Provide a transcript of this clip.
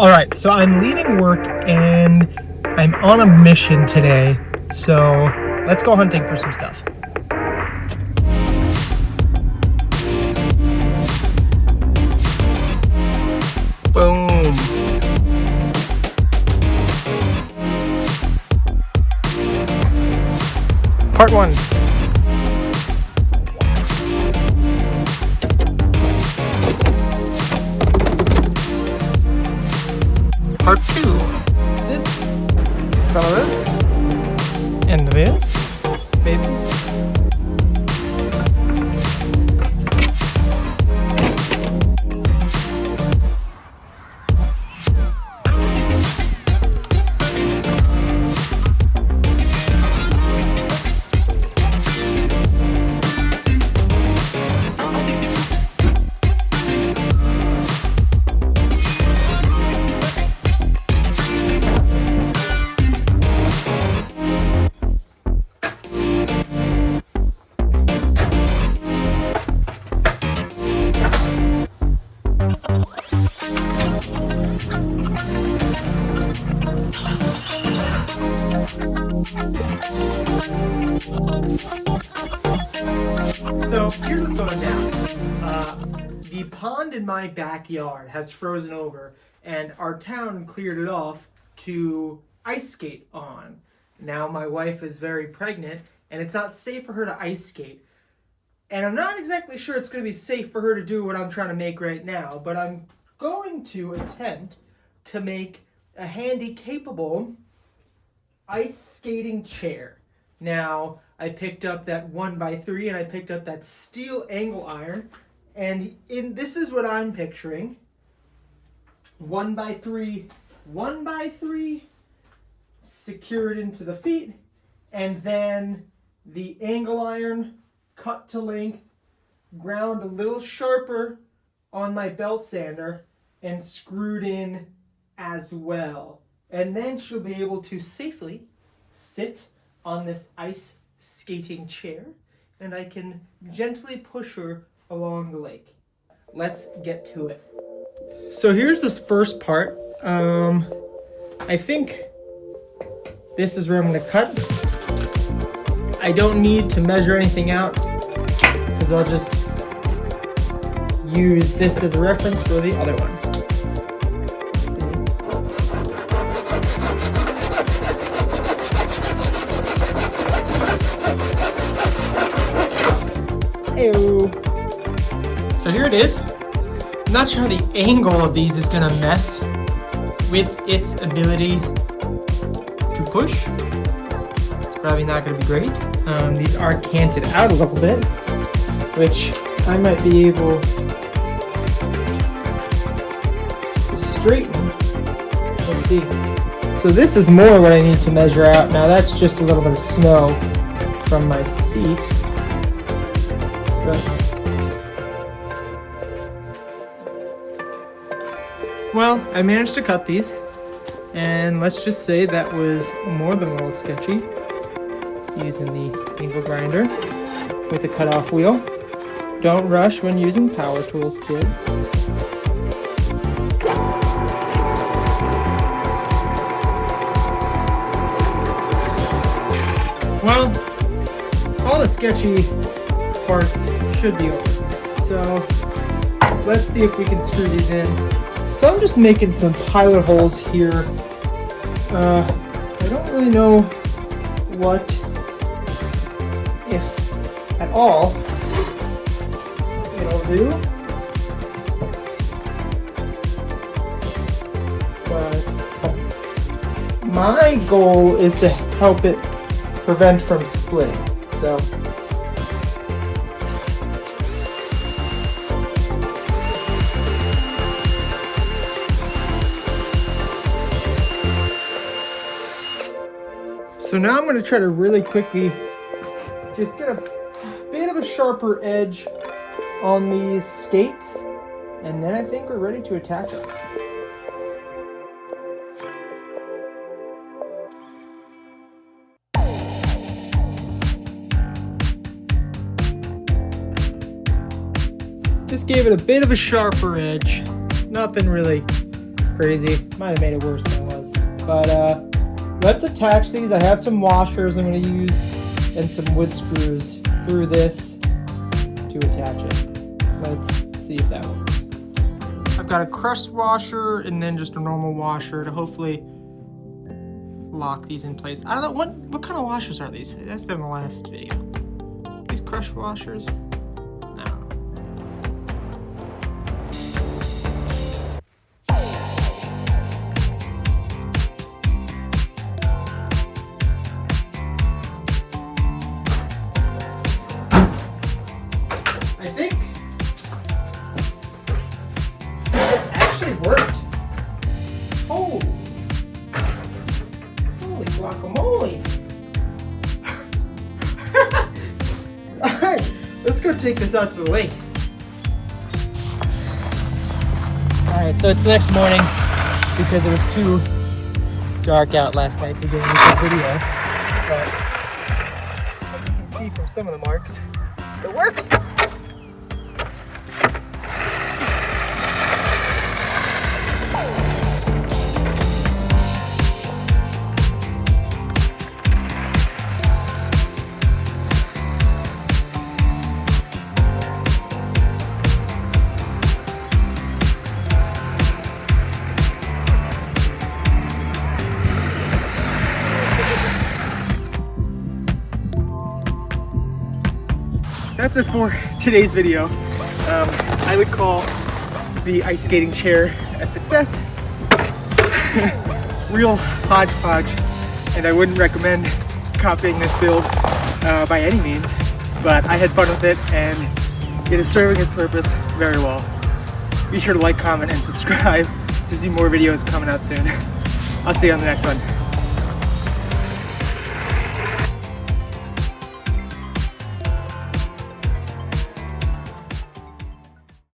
All right, so I'm leaving work and I'm on a mission today. So let's go hunting for some stuff. Boom. Part 1. Part 2. This, some of this, And this, maybe. So here's what's going down. The pond in my backyard has frozen over, and our town cleared it off to ice skate on. Now my wife is very pregnant, and it's not safe for her to ice skate. And I'm not exactly sure it's going to be safe for her to do what I'm trying to make right now, but I'm going to attempt to make a handy-capable ice skating chair. Now, I picked up that 1x3 and I picked up that steel angle iron, and this is what I'm picturing. 1x3, secured into the feet, and then the angle iron cut to length, ground a little sharper on my belt sander, and screwed in as well. And then she'll be able to safely sit on this ice skating chair, and I can gently push her along the lake. Let's get to it. So here's this first part. I think this is where I'm going to cut. I don't need to measure anything out because I'll just use this as a reference for the other one. So here it is. I'm not sure how the angle of these is gonna mess with its ability to push. It's probably not gonna be great. These are canted out a little bit, which I might be able to straighten. Let's see. So this is more what I need to measure out. Now that's just a little bit of snow from my seat. Well, I managed to cut these, and let's just say that was more than a little sketchy, using the angle grinder with a cutoff wheel. Don't rush when using power tools, kids. Well, all the sketchy parts should be over. So let's see if we can screw these in. So I'm just making some pilot holes here. I don't really know what, if at all, it'll do. But my goal is to help it prevent from splitting. So now I'm going to try to really quickly just get a bit of a sharper edge on these skates, and then I think we're ready to attach them. Just gave it a bit of a sharper edge. Nothing really crazy. Might have made it worse than it was. But let's attach these. I have some washers I'm going to use and some wood screws through this to attach it. Let's see if that works. I've got a crushed washer and then just a normal washer to hopefully lock these in place. I don't know, what kind of washers are these? That's in the last video. These crushed washers? I don't know. I think it's actually worked. Oh, holy guacamole! All right, let's go take this out to the lake. All right, so it's the next morning because it was too dark out last night to get into the video. But as you can see from some of the marks, it works. That's it for today's video. I would call the ice skating chair a success. Real hodgepodge, and I wouldn't recommend copying this build by any means, but I had fun with it and it is serving its purpose very well. Be sure to like, comment, and subscribe to see more videos coming out soon. I'll see you on the next one.